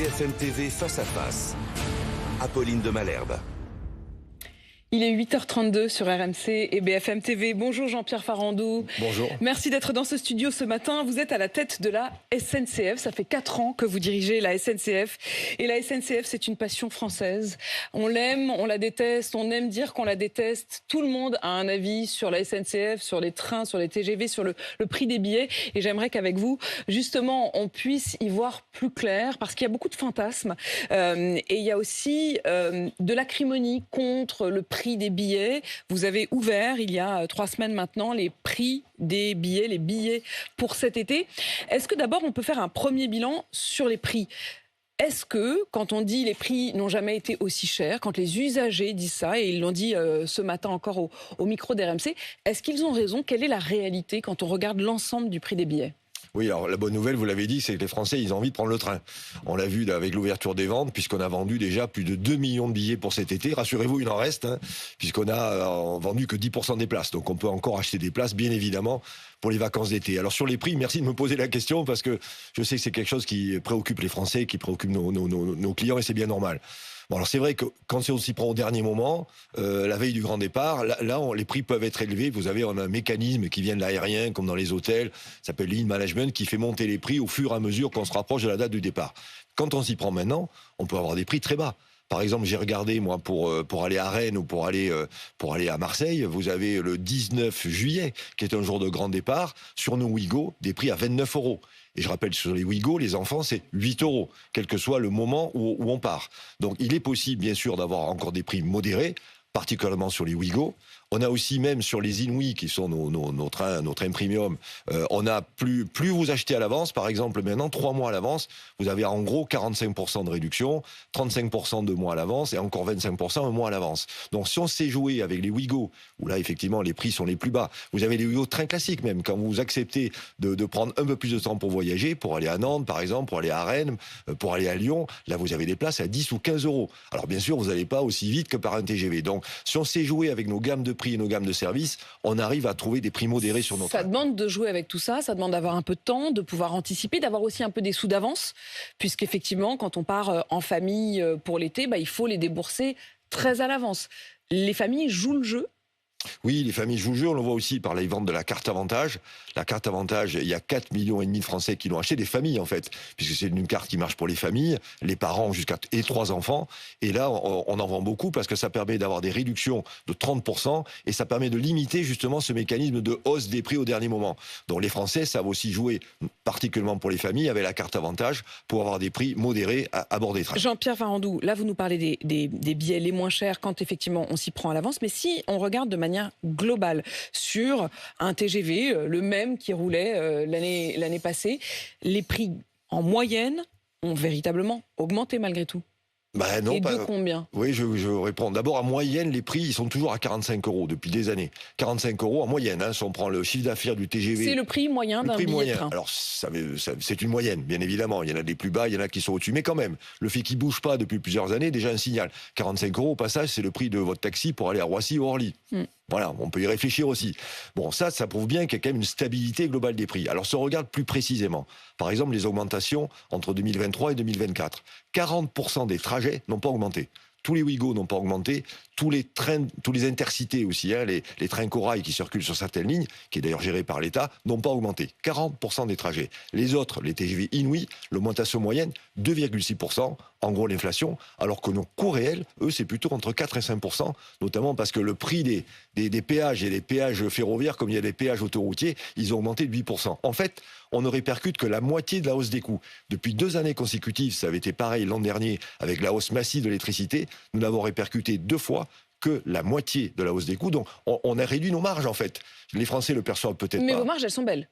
BFM TV face à face. Apolline de Malherbe. Il est 8h32 sur RMC et BFM TV. Bonjour Jean-Pierre Farandou. Bonjour. Merci d'être dans ce studio ce matin. Vous êtes à la tête de la SNCF. Ça fait 4 ans que vous dirigez la SNCF. Et la SNCF, c'est une passion française. On l'aime, on la déteste, on aime dire qu'on la déteste. Tout le monde a un avis sur la SNCF, sur les trains, sur les TGV, sur le prix des billets. Et j'aimerais qu'avec vous, justement, on puisse y voir plus clair parce qu'il y a beaucoup de fantasmes. Et il y a aussi de l'acrimonie contre le prix des billets. Vous avez ouvert il y a 3 semaines maintenant les prix des billets, les billets pour cet été. Est-ce que d'abord on peut faire un premier bilan sur les prix ? Est-ce que, quand on dit les prix n'ont jamais été aussi chers, quand les usagers disent ça, et ils l'ont dit ce matin encore au micro d'RMC, est-ce qu'ils ont raison ? Quelle est la réalité quand on regarde l'ensemble du prix des billets ? Oui, alors la bonne nouvelle, vous l'avez dit, c'est que les Français, ils ont envie de prendre le train. On l'a vu avec l'ouverture des ventes, puisqu'on a vendu déjà plus de 2 millions de billets pour cet été. Rassurez-vous, il en reste, puisqu'on a vendu que 10% des places. Donc on peut encore acheter des places, bien évidemment, pour les vacances d'été. Alors sur les prix, merci de me poser la question, parce que je sais que c'est quelque chose qui préoccupe les Français, qui préoccupe nos clients, et c'est bien normal. Bon, alors c'est vrai que quand on s'y prend au dernier moment, la veille du grand départ, les prix peuvent être élevés. Vous avez on a un mécanisme qui vient de l'aérien, comme dans les hôtels, ça s'appelle lean management, qui fait monter les prix au fur et à mesure qu'on se rapproche de la date du départ. Quand on s'y prend maintenant, on peut avoir des prix très bas. Par exemple, j'ai regardé, moi, pour aller à Rennes ou pour aller à Marseille, vous avez le 19 juillet, qui est un jour de grand départ, sur nos Ouigo, des prix à 29 €. Et je rappelle, sur les Ouigo, les enfants, c'est 8 €, quel que soit le moment où on part. Donc, il est possible, bien sûr, d'avoir encore des prix modérés, particulièrement sur les Ouigo. On a aussi, même sur les Inouï, qui sont nos trains premium, on a plus vous achetez à l'avance, par exemple, maintenant, 3 mois à l'avance, vous avez en gros 45% de réduction, 35% 2 mois à l'avance, et encore 25% un mois à l'avance. Donc, si on sait jouer avec les Ouigo, où là, effectivement, les prix sont les plus bas, vous avez les Ouigo trains classiques même, quand vous acceptez de prendre un peu plus de temps pour voyager, pour aller à Nantes, par exemple, pour aller à Rennes, pour aller à Lyon, là, vous avez des places à 10 ou 15 €. Alors, bien sûr, vous n'allez pas aussi vite que par un TGV. Donc, si on sait jouer avec nos gammes de prix et nos gammes de services, on arrive à trouver des prix modérés sur nos trains. Ça demande de jouer avec tout ça, ça demande d'avoir un peu de temps, de pouvoir anticiper, d'avoir aussi un peu des sous d'avance, puisqu'effectivement, quand on part en famille pour l'été, il faut les débourser très à l'avance. Les familles jouent le jeu. Oui, les familles jouent le jeu, on le voit aussi par les ventes de la carte avantage. La carte avantage, il y a 4,5 millions de Français qui l'ont acheté, des familles en fait, puisque c'est une carte qui marche pour les familles, les parents et 3 enfants. Et là, on en vend beaucoup parce que ça permet d'avoir des réductions de 30% et ça permet de limiter justement ce mécanisme de hausse des prix au dernier moment. Donc les Français savent aussi jouer, particulièrement pour les familles, avec la carte avantage pour avoir des prix modérés à bord des trains. Jean-Pierre Farandou, là vous nous parlez des billets les moins chers quand effectivement on s'y prend à l'avance, mais si on regarde de manière globale sur un TGV, le même qui roulait l'année passée, les prix en moyenne ont véritablement augmenté malgré tout. Non, et de combien ? Oui, je réponds. D'abord, en moyenne, les prix, ils sont toujours à 45 € depuis des années. 45 € en moyenne, si on prend le chiffre d'affaires du TGV. C'est le prix moyen d'un billet de train. Alors, c'est une moyenne, bien évidemment. Il y en a des plus bas, il y en a qui sont au-dessus. Mais quand même, le fait qu'ils ne bougent pas depuis plusieurs années, déjà un signal. 45 € au passage, c'est le prix de votre taxi pour aller à Roissy ou Orly. Voilà, on peut y réfléchir aussi. Bon, ça prouve bien qu'il y a quand même une stabilité globale des prix. Alors, si on regarde plus précisément, par exemple, les augmentations entre 2023 et 2024, 40% des trajets n'ont pas augmenté. Tous les Ouigo n'ont pas augmenté, tous les intercités aussi, les trains corail qui circulent sur certaines lignes, qui est d'ailleurs géré par l'État, n'ont pas augmenté. 40% des trajets. Les autres, les TGV Inouï, l'augmentation moyenne, 2,6%, en gros l'inflation, alors que nos coûts réels, eux, c'est plutôt entre 4 et 5%, notamment parce que le prix des péages et des péages ferroviaires, comme il y a des péages autoroutiers, ils ont augmenté de 8%. En fait, on ne répercute que la moitié de la hausse des coûts. Depuis 2 années consécutives, ça avait été pareil l'an dernier avec la hausse massive de l'électricité, nous n'avons répercuté 2 fois que la moitié de la hausse des coûts. Donc, on a réduit nos marges, en fait. Les Français le perçoivent peut-être pas. Mais vos marges, elles sont belles.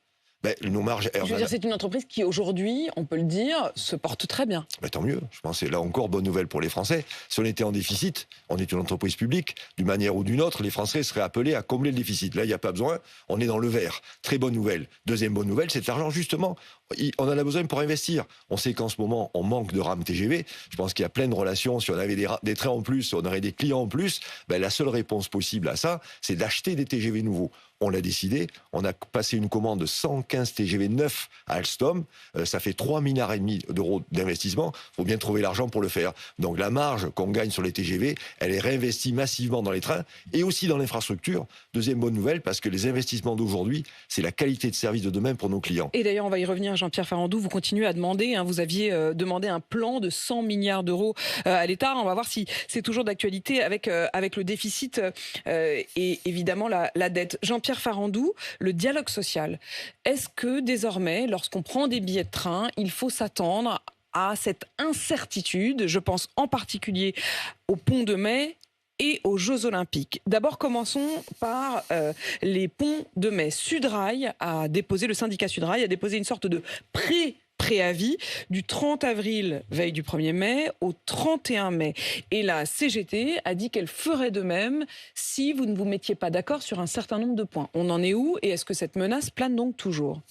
Nos marges... Je veux dire, c'est une entreprise qui, aujourd'hui, on peut le dire, se porte très bien. Tant mieux. Je pense que c'est là encore bonne nouvelle pour les Français. Si on était en déficit, on est une entreprise publique, d'une manière ou d'une autre, les Français seraient appelés à combler le déficit. Là, il n'y a pas besoin, on est dans le vert. Très bonne nouvelle. Deuxième bonne nouvelle, c'est l'argent, justement. On en a besoin pour investir. On sait qu'en ce moment, on manque de rames TGV. Je pense qu'il y a plein de relations. Si on avait des trains en plus, si on aurait des clients en plus, la seule réponse possible à ça, c'est d'acheter des TGV nouveaux. on l'a décidé. On a passé une commande de 115 TGV neufs à Alstom. Ça fait 3,5 milliards d'euros d'investissement. Il faut bien trouver l'argent pour le faire. Donc la marge qu'on gagne sur les TGV, elle est réinvestie massivement dans les trains et aussi dans l'infrastructure. Deuxième bonne nouvelle, parce que les investissements d'aujourd'hui, c'est la qualité de service de demain pour nos clients. Et d'ailleurs, on va y revenir, Jean-Pierre Farandou. Vous continuez à demander, vous aviez demandé un plan de 100 milliards d'euros à l'État. On va voir si c'est toujours d'actualité avec le déficit et évidemment la dette. Jean-Pierre Farandou, le dialogue social. Est-ce que désormais, lorsqu'on prend des billets de train, il faut s'attendre à cette incertitude? Je pense en particulier au pont de Mai et aux Jeux Olympiques. D'abord, commençons par les ponts de mai. Le syndicat Sudrail a déposé une sorte de préavis du 30 avril, veille du 1er mai, au 31 mai. Et la CGT a dit qu'elle ferait de même si vous ne vous mettiez pas d'accord sur un certain nombre de points. On en est où et est-ce que cette menace plane donc toujours ?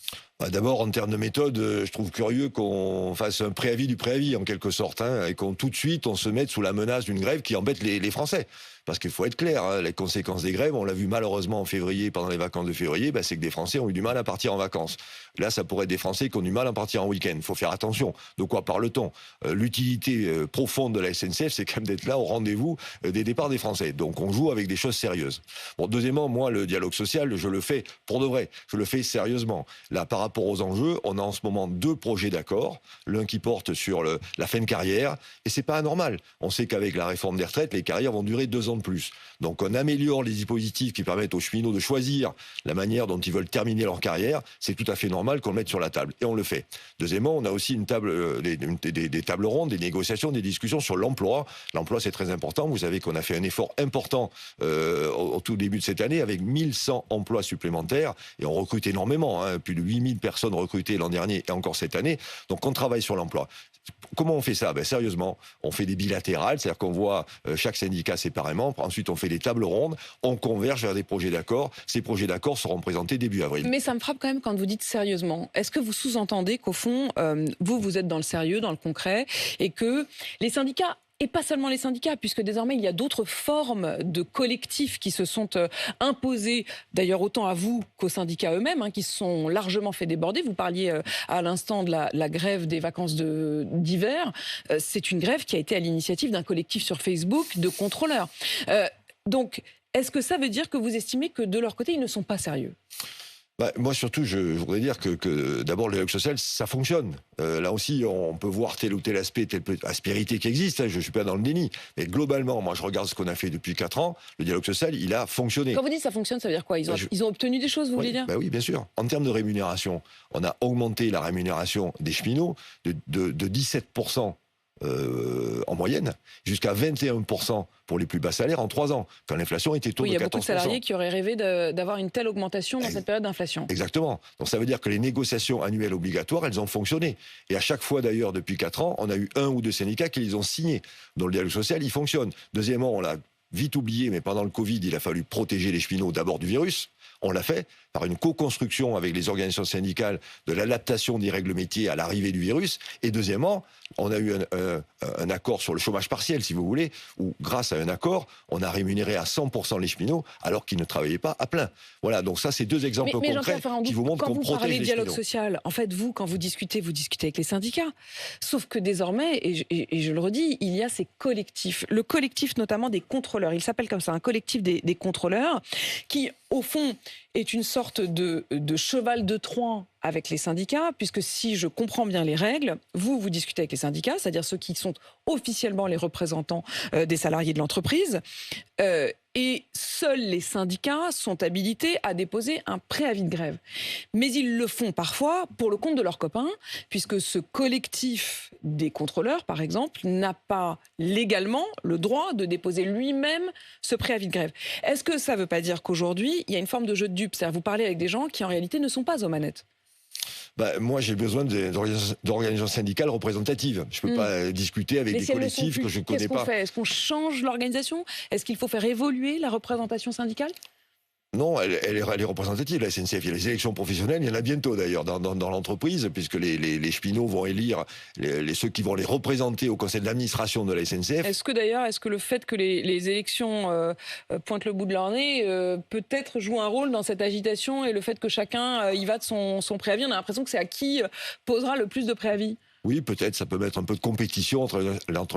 D'abord, en termes de méthode, je trouve curieux qu'on fasse un préavis du préavis, en quelque sorte, et qu'on tout de suite, on se mette sous la menace d'une grève qui embête les Français. Parce qu'il faut être clair, les conséquences des grèves, on l'a vu malheureusement en février, pendant les vacances de février, c'est que des Français ont eu du mal à partir en vacances. Là, ça pourrait être des Français qui ont du mal à partir en week-end. Il faut faire attention. De quoi parle-t-on ? L'utilité profonde de la SNCF, c'est quand même d'être là au rendez-vous des départs des Français. Donc on joue avec des choses sérieuses. Bon, deuxièmement, moi, le dialogue social, je le fais pour de vrai. Je le fais sérieusement. Là, par rapport aux enjeux, on a en ce moment 2 projets d'accord. L'un qui porte sur la fin de carrière. Et c'est pas anormal. On sait qu'avec la réforme des retraites, les carrières vont durer 2 ans de plus. Donc on améliore les dispositifs qui permettent aux cheminots de choisir la manière dont ils veulent terminer leur carrière. C'est tout à fait normal qu'on le mette sur la table. Et on le fait. Deuxièmement, on a aussi une table, des tables rondes, des négociations, des discussions sur l'emploi. L'emploi, c'est très important. Vous savez qu'on a fait un effort important au tout début de cette année avec 1100 emplois supplémentaires. Et on recrute énormément. Plus de 8000 personnes recrutées l'an dernier et encore cette année. Donc on travaille sur l'emploi. Comment on fait ça ? Sérieusement, on fait des bilatérales, c'est-à-dire qu'on voit chaque syndicat séparément. Ensuite, on fait des tables rondes, on converge vers des projets d'accord. Ces projets d'accord seront présentés début avril. Mais ça me frappe quand même quand vous dites sérieusement. Est-ce que vous sous-entendez qu'au fond, vous êtes dans le sérieux, dans le concret, et que les syndicats... Et pas seulement les syndicats, puisque désormais il y a d'autres formes de collectifs qui se sont imposés, d'ailleurs autant à vous qu'aux syndicats eux-mêmes, qui se sont largement fait déborder. Vous parliez à l'instant de la grève des vacances d'hiver. C'est une grève qui a été à l'initiative d'un collectif sur Facebook de contrôleurs. Donc, est-ce que ça veut dire que vous estimez que de leur côté, ils ne sont pas sérieux ? Moi, surtout, je voudrais dire que d'abord, le dialogue social, ça fonctionne. Là aussi, on peut voir tel ou tel aspect, telle aspérité qui existe. Je ne suis pas dans le déni. Mais globalement, moi, je regarde ce qu'on a fait depuis 4 ans. Le dialogue social, il a fonctionné. Quand vous dites ça fonctionne, ça veut dire quoi ? Ils ont obtenu des choses, vous voulez dire ? Oui, bien sûr. En termes de rémunération, on a augmenté la rémunération des cheminots de 17% en moyenne, jusqu'à 21% pour les plus bas salaires en 3 ans, quand l'inflation était taux de 14%. Il y a beaucoup de salariés qui auraient rêvé d'avoir une telle augmentation dans cette période d'inflation. Exactement. Donc ça veut dire que les négociations annuelles obligatoires, elles ont fonctionné. Et à chaque fois d'ailleurs, depuis 4 ans, on a eu 1 ou 2 syndicats qui les ont signés. Donc le dialogue social, il fonctionne. Deuxièmement, on l'a vite oublié, mais pendant le Covid, il a fallu protéger les cheminots d'abord du virus. On l'a fait par une co-construction avec les organisations syndicales de l'adaptation des règles métiers à l'arrivée du virus. Et deuxièmement, on a eu un accord sur le chômage partiel, si vous voulez, où grâce à un accord, on a rémunéré à 100% les cheminots alors qu'ils ne travaillaient pas à plein. Voilà, donc ça, c'est 2 exemples concrets qui vous montrent qu'on protège les cheminots. Quand vous parlez de dialogue social, en fait, vous, quand vous discutez avec les syndicats. Sauf que désormais, et je le redis, il y a ces collectifs. Le collectif notamment des contrôleurs, il s'appelle comme ça, un collectif des contrôleurs, qui, au fond, est une sorte de cheval de Troie avec les syndicats, puisque si je comprends bien les règles, vous discutez avec les syndicats, c'est-à-dire ceux qui sont officiellement les représentants des salariés de l'entreprise, et seuls les syndicats sont habilités à déposer un préavis de grève. Mais ils le font parfois pour le compte de leurs copains, puisque ce collectif des contrôleurs, par exemple, n'a pas légalement le droit de déposer lui-même ce préavis de grève. Est-ce que ça ne veut pas dire qu'aujourd'hui, il y a une forme de jeu de dupes ? C'est-à-dire vous parlez avec des gens qui en réalité ne sont pas aux manettes. Moi, j'ai besoin d'organisations syndicales représentatives. Je ne peux pas discuter avec des collectifs que je ne connais pas. Qu'est-ce qu'on fait ? Est-ce qu'on change l'organisation ? Est-ce qu'il faut faire évoluer la représentation syndicale ? Non, elle est représentative, la SNCF. Il y a les élections professionnelles, il y en a bientôt d'ailleurs dans l'entreprise, puisque les cheminots vont élire ceux qui vont les représenter au conseil d'administration de la SNCF. Est-ce que le fait que les élections pointent le bout de leur nez peut-être joue un rôle dans cette agitation et le fait que chacun y va de son préavis? On a l'impression que c'est à qui posera le plus de préavis. Oui, peut-être, ça peut mettre un peu de compétition entre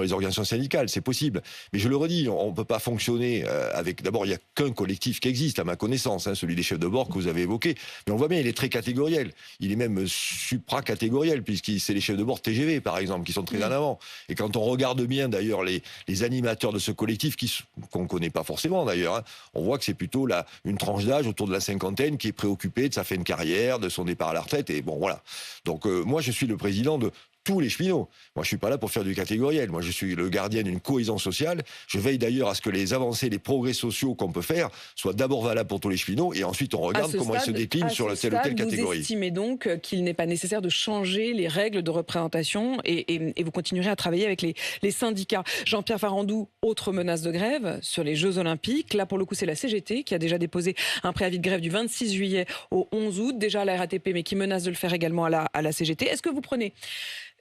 les organisations syndicales, c'est possible. Mais je le redis, on ne peut pas fonctionner avec... D'abord, il n'y a qu'un collectif qui existe, à ma connaissance, celui des chefs de bord que vous avez évoqué. Mais on voit bien, il est très catégoriel. Il est même supra-catégoriel, puisque c'est les chefs de bord TGV, par exemple, qui sont très en avant. Et quand on regarde bien, d'ailleurs, les animateurs de ce collectif, qu'on ne connaît pas forcément, d'ailleurs, on voit que c'est plutôt une tranche d'âge autour de la cinquantaine qui est préoccupée de sa fin de carrière, de son départ à la retraite. Et bon, voilà. Donc, moi, je suis le président de tous les cheminots. Moi, je suis pas là pour faire du catégoriel. Moi, je suis le gardien d'une cohésion sociale. Je veille d'ailleurs à ce que les avancées, les progrès sociaux qu'on peut faire soient d'abord valables pour tous les cheminots et ensuite on regarde comment ils se déclinent sur telle ou telle catégorie. Vous estimez donc qu'il n'est pas nécessaire de changer les règles de représentation et vous continuerez à travailler avec les syndicats. Jean-Pierre Farandou, autre menace de grève sur les Jeux Olympiques. Là, pour le coup, c'est la CGT qui a déjà déposé un préavis de grève du 26 juillet au 11 août. Déjà à la RATP, mais qui menace de le faire également à la CGT. Est-ce que vous prenez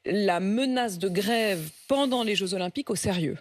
la menace de grève pendant les Jeux Olympiques au sérieux?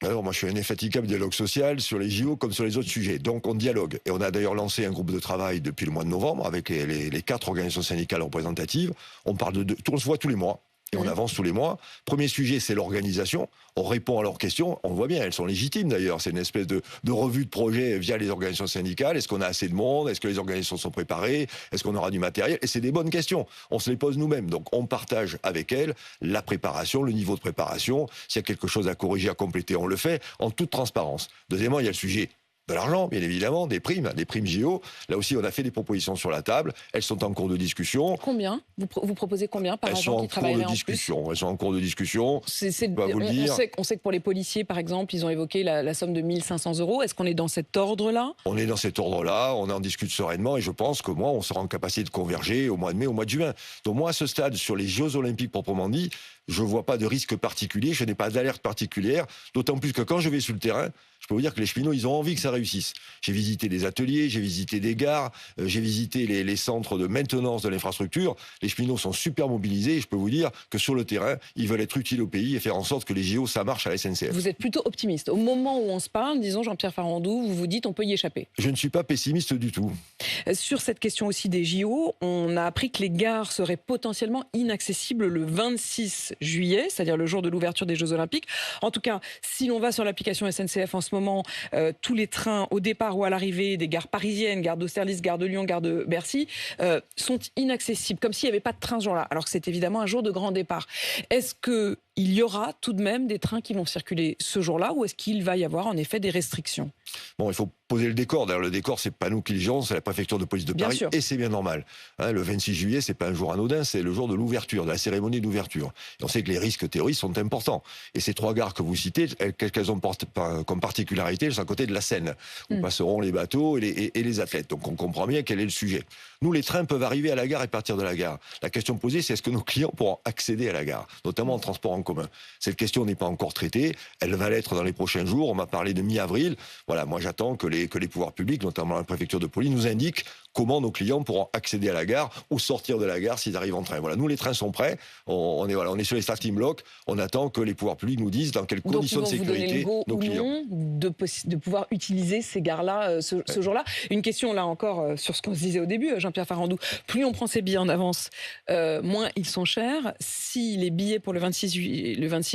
Alors, moi, je suis un infatigable dialogue social sur les JO comme sur les autres sujets. Donc, on dialogue. Et on a d'ailleurs lancé un groupe de travail depuis le mois de novembre avec les 4 organisations syndicales représentatives. On parle on se voit tous les mois. Et on avance tous les mois. Premier sujet, c'est l'organisation. On répond à leurs questions. On voit bien, elles sont légitimes d'ailleurs. C'est une espèce de revue de projet via les organisations syndicales. Est-ce qu'on a assez de monde? Est-ce que les organisations sont préparées? Est-ce qu'on aura du matériel? Et c'est des bonnes questions. On se les pose nous-mêmes. Donc on partage avec elles la préparation, le niveau de préparation. S'il y a quelque chose à corriger, à compléter, on le fait en toute transparence. Deuxièmement, il y a le sujet de l'argent, bien évidemment, des primes JO. Là aussi, on a fait des propositions sur la table. Elles sont en cours de discussion. Combien vous proposez combien par agent qui travaillerait en plus? Elles sont en cours de discussion. On sait que pour les policiers, par exemple, ils ont évoqué la somme de 1 500 €. Est-ce qu'on est dans cet ordre-là? On est dans cet ordre-là, on en discute sereinement et je pense que moi, on sera en capacité de converger au mois de mai, au mois de juin. Donc moi, à ce stade, sur les Jeux Olympiques proprement dit, je ne vois pas de risque particulier, je n'ai pas d'alerte particulière, d'autant plus que quand je vais sur le terrain, je peux vous dire que les cheminots, ils ont envie que ça réussisse. J'ai visité des ateliers, j'ai visité des gares, j'ai visité les centres de maintenance de l'infrastructure. Les cheminots sont super mobilisés et je peux vous dire que sur le terrain, ils veulent être utiles au pays et faire en sorte que les JO, ça marche à la SNCF. Vous êtes plutôt optimiste. Au moment où on se parle, disons Jean-Pierre Farandou, vous vous dites on peut y échapper. Je ne suis pas pessimiste du tout. Sur cette question aussi des JO, on a appris que les gares seraient potentiellement inaccessibles le 26 juillet, c'est-à-dire le jour de l'ouverture des Jeux Olympiques. En tout cas, si l'on va sur l'application SNCF en ce moment, tous les trains au départ ou à l'arrivée des gares parisiennes, gare d'Austerlitz, gare de Lyon, gare de Bercy, sont inaccessibles, comme s'il n'y avait pas de train ce jour-là, alors que c'est évidemment un jour de grand départ. Est-ce qu'il y aura tout de même des trains qui vont circuler ce jour-là ou est-ce qu'il va y avoir en effet des restrictions? Bon, il faut poser le décor. D'ailleurs, le décor, c'est pas nous qui le gérons, c'est la préfecture de police de Paris. Et c'est bien normal. Le 26 juillet, c'est pas un jour anodin, c'est le jour de l'ouverture, de la cérémonie d'ouverture. Et on sait que les risques terroristes sont importants. Et ces 3 gares que vous citez, qu'elles ont comme particularité, elles sont à côté de la Seine, où passeront les bateaux et les athlètes. Donc on comprend bien quel est le sujet. Nous, les trains peuvent arriver à la gare et partir de la gare. La question posée, c'est est-ce que nos clients pourront accéder à la gare, notamment en transport en commun? Cette question n'est pas encore traitée. Elle va l'être dans les prochains jours. On m'a parlé de mi-avril. Voilà, moi j'attends que les pouvoirs publics, notamment la préfecture de police, nous indiquent comment nos clients pourront accéder à la gare ou sortir de la gare s'ils arrivent en train. Voilà, nous les trains sont prêts. On est sur les starting blocks. On attend que les pouvoirs publics nous disent dans quelles conditions de sécurité nos clients de pouvoir utiliser ces gares-là ce jour-là. Une question là encore sur ce qu'on se disait au début, Jean-Pierre Farandou. Plus on prend ses billets en avance, moins ils sont chers. Si les billets pour le 26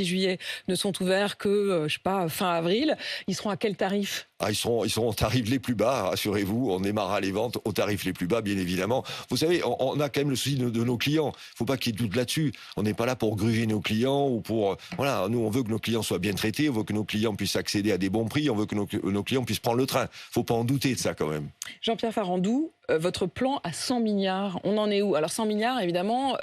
juillet ne sont ouverts que fin avril, ils seront à quel tarif? Ils seront au tarif les plus bas, rassurez-vous. On démarrera les ventes au tarif les plus bas, bien évidemment. Vous savez, on a quand même le souci de nos clients. Il ne faut pas qu'il y ait de doute là-dessus. On n'est pas là pour gruger nos clients ou pour... Voilà, nous, on veut que nos clients soient bien traités, on veut que nos clients puissent accéder à des bons prix, on veut que nos clients puissent prendre le train. Il ne faut pas en douter de ça, quand même. Jean-Pierre Farandou, votre plan à 100 milliards, on en est où? Alors 100 milliards, évidemment,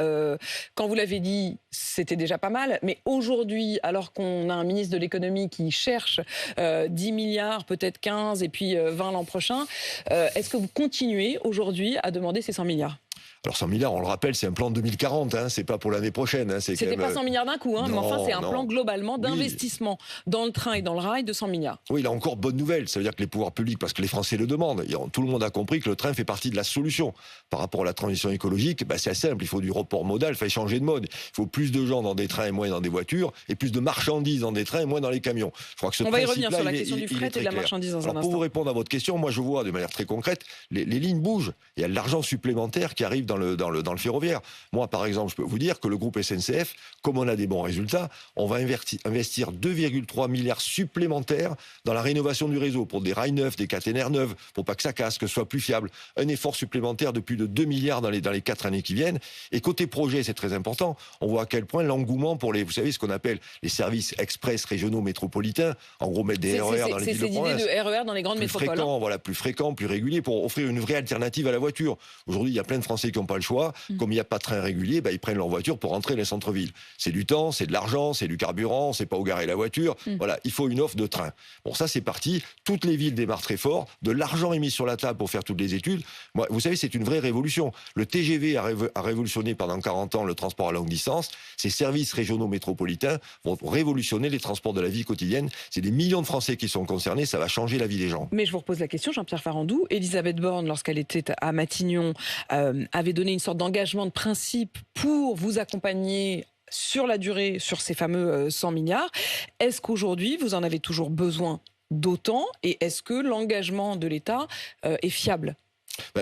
quand vous l'avez dit, c'était déjà pas mal. Mais aujourd'hui, alors qu'on a un ministre de l'économie qui cherche 10 milliards, peut-être 15 et puis 20 l'an prochain, est-ce que vous continuez aujourd'hui à demander ces 100 milliards? Alors 100 milliards, on le rappelle, c'est un plan 2040, hein, c'est pas pour l'année prochaine. Hein, C'était pas 100 milliards d'un coup, hein, mais enfin c'est un plan globalement d'investissement dans le train et dans le rail de 100 milliards. Oui, là encore, bonne nouvelle, ça veut dire que les pouvoirs publics, parce que les Français le demandent, tout le monde a compris que le train fait partie de la solution. Par rapport à la transition écologique, c'est assez simple, il faut du report modal, il faut changer de mode. Il faut plus de gens dans des trains et moins dans des voitures, et plus de marchandises dans des trains et moins dans les camions. Je crois que ce On va y revenir sur la question du fret et de la marchandise dans un instant. Pour vous répondre à votre question, moi je vois de manière très concrète, les lignes bougent. Il y a de l'argent supplémentaire qui arrive dans le ferroviaire. Moi, par exemple, je peux vous dire que le groupe SNCF, comme on a des bons résultats, on va investir 2,3 milliards supplémentaires dans la rénovation du réseau pour des rails neufs, des caténaires neufs, pour pas que ça casse, que ce soit plus fiable. Un effort supplémentaire de plus de 2 milliards dans les 4 années qui viennent. Et côté projet, c'est très important. On voit à quel point l'engouement pour vous savez, ce qu'on appelle les services express régionaux métropolitains, en gros mettre des RER dans les villes de province. C'est cette idée de RER dans les grandes métropoles. Plus fréquent, plus régulier, pour offrir une vraie alternative à la voiture. Aujourd'hui, il y a plein de Français qui n'ont pas le choix. Comme il n'y a pas de train régulier, ils prennent leur voiture pour rentrer dans les centres-villes. C'est du temps, c'est de l'argent, c'est du carburant, on ne sait pas où garer la voiture. Voilà, il faut une offre de train. Bon, ça, c'est parti. Toutes les villes démarrent très fort. De l'argent est mis sur la table pour faire toutes les études. Moi, vous savez, c'est une vraie révolution. Le TGV a révolutionné pendant 40 ans le transport à longue distance. Ces services régionaux métropolitains vont révolutionner les transports de la vie quotidienne. C'est des millions de Français qui sont concernés. Ça va changer la vie des gens. Mais je vous repose la question, Jean-Pierre Farandou. Elisabeth Borne, lorsqu'elle était à Matignon, avait donné une sorte d'engagement de principe pour vous accompagner sur la durée, sur ces fameux 100 milliards. Est-ce qu'aujourd'hui, vous en avez toujours besoin d'autant? Et est-ce que l'engagement de l'État est fiable?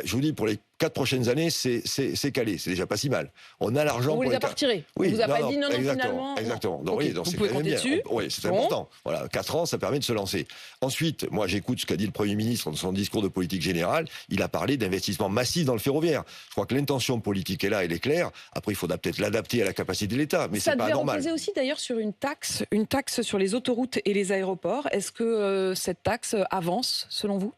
Je vous dis, pour les 4 prochaines années, c'est calé. C'est déjà pas si mal. On a l'argent pour les a pas retirés. Oui, on vous a pas dit non, exactement, finalement. Exactement. Donc, okay, oui, donc vous c'est pouvez quand même compter bien. dessus. Oui, c'est important. Voilà, 4 ans, ça permet de se lancer. Ensuite, moi, j'écoute ce qu'a dit le Premier ministre dans son discours de politique générale. Il a parlé d'investissement massif dans le ferroviaire. Je crois que l'intention politique est là, elle est claire. Après, il faudra peut-être l'adapter à la capacité de l'État, mais c'est pas normal. Ça devait reposer aussi d'ailleurs sur une taxe sur les autoroutes et les aéroports. Est-ce que cette taxe avance, selon vous?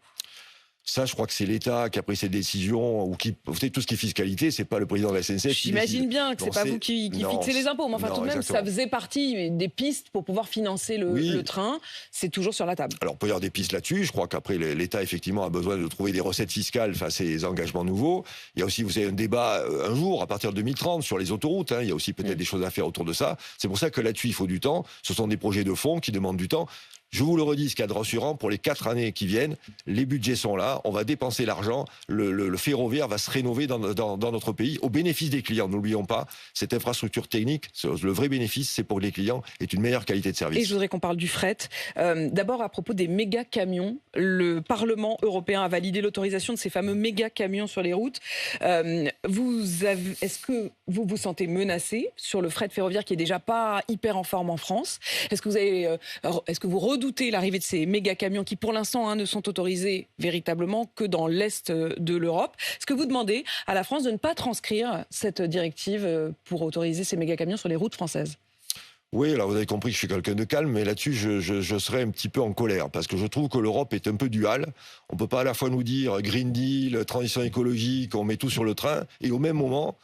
Ça, je crois que c'est l'État qui a pris cette décision, ou qui, vous savez, tout ce qui est fiscalité, c'est pas le président de la SNCF. J'imagine bien que c'est pas vous qui fixez les impôts, mais enfin tout de même, exactement. Ça faisait partie des pistes pour pouvoir financer le train. C'est toujours sur la table. Alors, on peut y avoir des pistes là-dessus. Je crois qu'après, l'État, effectivement, a besoin de trouver des recettes fiscales face à ces engagements nouveaux. Il y a aussi, vous avez un débat un jour, à partir de 2030, sur les autoroutes. Il y a aussi peut-être des choses à faire autour de ça. C'est pour ça que là-dessus, il faut du temps. Ce sont des projets de fonds qui demandent du temps. Je vous le redis, ce qu'il y a de rassurant, pour les 4 années qui viennent, les budgets sont là, on va dépenser l'argent, le ferroviaire va se rénover dans notre pays, au bénéfice des clients. N'oublions pas, cette infrastructure technique, le vrai bénéfice, c'est pour les clients, est une meilleure qualité de service. Et je voudrais qu'on parle du fret. D'abord, à propos des méga-camions, le Parlement européen a validé l'autorisation de ces fameux méga-camions sur les routes. Est-ce que vous vous sentez menacé sur le fret ferroviaire qui est déjà pas hyper en forme en France? Est-ce que vous redoutez l'arrivée de ces méga-camions qui, pour l'instant, ne sont autorisés véritablement que dans l'Est de l'Europe? Est-ce que vous demandez à la France de ne pas transcrire cette directive pour autoriser ces méga-camions sur les routes françaises? Oui, alors vous avez compris que je suis quelqu'un de calme, mais là-dessus, je serais un petit peu en colère, parce que je trouve que l'Europe est un peu duale. On ne peut pas à la fois nous dire Green Deal, transition écologique, on met tout sur le train, et au même moment,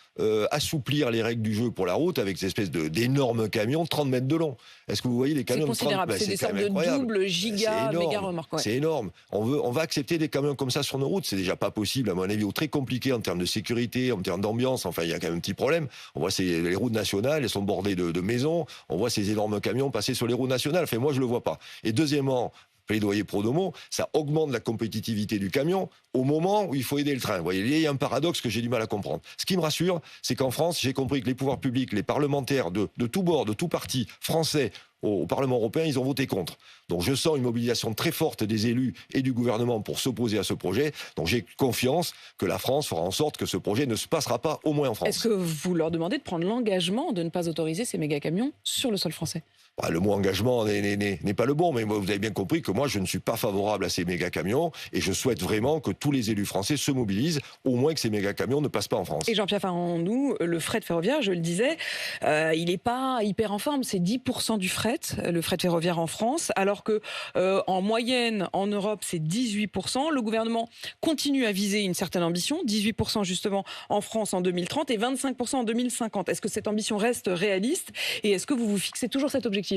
assouplir les règles du jeu pour la route avec ces espèces d'énormes camions, 30 mètres de long. Est-ce que vous voyez les camions de 30 mètres? C'est des sortes de double giga, méga remorques. Ouais. C'est énorme. On va accepter des camions comme ça sur nos routes. C'est déjà pas possible, à mon avis, ou très compliqué en termes de sécurité, en termes d'ambiance. Enfin, il y a quand même un petit problème. On voit les routes nationales, elles sont bordées de maisons. On voit ces énormes camions passer sur les routes nationales. Enfin, moi, je le vois pas. Et deuxièmement, plaidoyer Prodomo, ça augmente la compétitivité du camion au moment où il faut aider le train. Vous voyez, il y a un paradoxe que j'ai du mal à comprendre. Ce qui me rassure, c'est qu'en France, j'ai compris que les pouvoirs publics, les parlementaires de tous bords, de tous partis français, au Parlement européen, ils ont voté contre. Donc je sens une mobilisation très forte des élus et du gouvernement pour s'opposer à ce projet. Donc j'ai confiance que la France fera en sorte que ce projet ne se passera pas, au moins en France. Est-ce que vous leur demandez de prendre l'engagement de ne pas autoriser ces méga-camions sur le sol français? Le mot engagement n'est pas le bon, mais vous avez bien compris que moi, je ne suis pas favorable à ces méga-camions et je souhaite vraiment que tous les élus français se mobilisent, au moins que ces méga-camions ne passent pas en France. Et Jean-Pierre Farandou, le fret ferroviaire, je le disais, il n'est pas hyper en forme. C'est 10% du fret, le fret ferroviaire en France, alors que en moyenne, en Europe, c'est 18%. Le gouvernement continue à viser une certaine ambition, 18% justement en France en 2030 et 25% en 2050. Est-ce que cette ambition reste réaliste et est-ce que vous vous fixez toujours cet objectif ?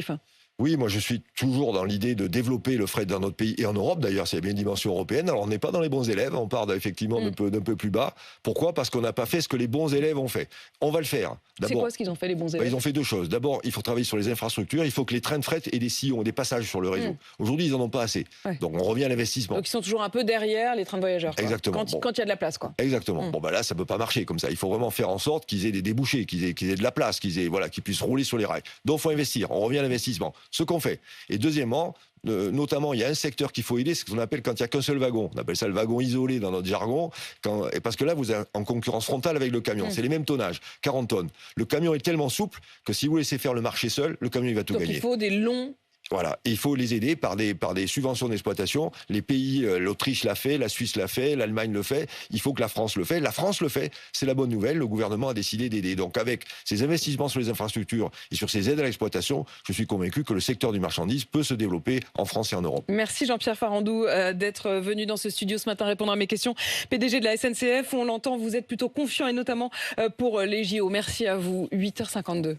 Oui, moi je suis toujours dans l'idée de développer le fret dans notre pays et en Europe d'ailleurs, c'est bien une dimension européenne. Alors on n'est pas dans les bons élèves, on part effectivement d'un peu plus bas. Pourquoi ? Parce qu'on n'a pas fait ce que les bons élèves ont fait. On va le faire. C'est quoi ce qu'ils ont fait les bons élèves ? Ils ont fait deux choses. D'abord, il faut travailler sur les infrastructures, il faut que les trains de fret aient des sillons, des passages sur le réseau. Aujourd'hui, ils n'en ont pas assez. Ouais. Donc on revient à l'investissement. Donc ils sont toujours un peu derrière les trains de voyageurs. Quoi. Exactement. Quand il y a de la place, quoi. Exactement. Bon, là, ça peut pas marcher comme ça. Il faut vraiment faire en sorte qu'ils aient des débouchés, qu'ils aient de la place, qu'ils puissent rouler sur les rails. Donc, il faut investir. On revient à l'investissement. Ce qu'on fait. Et deuxièmement, notamment, il y a un secteur qu'il faut aider, c'est ce qu'on appelle quand il n'y a qu'un seul wagon. On appelle ça le wagon isolé dans notre jargon. Et parce que là, vous êtes en concurrence frontale avec le camion. C'est les mêmes tonnages, 40 tonnes. Le camion est tellement souple que si vous laissez faire le marché seul, le camion, il va tout gagner. Donc, il faut des longs... Voilà, et il faut les aider par des subventions d'exploitation. Les pays, l'Autriche l'a fait, la Suisse l'a fait, l'Allemagne le fait. Il faut que la France le fait. La France le fait, c'est la bonne nouvelle. Le gouvernement a décidé d'aider. Donc avec ces investissements sur les infrastructures et sur ces aides à l'exploitation, je suis convaincu que le secteur du marchandise peut se développer en France et en Europe. Merci Jean-Pierre Farandou d'être venu dans ce studio ce matin répondre à mes questions. PDG de la SNCF, on l'entend, vous êtes plutôt confiant et notamment pour les JO. Merci à vous, 8h52.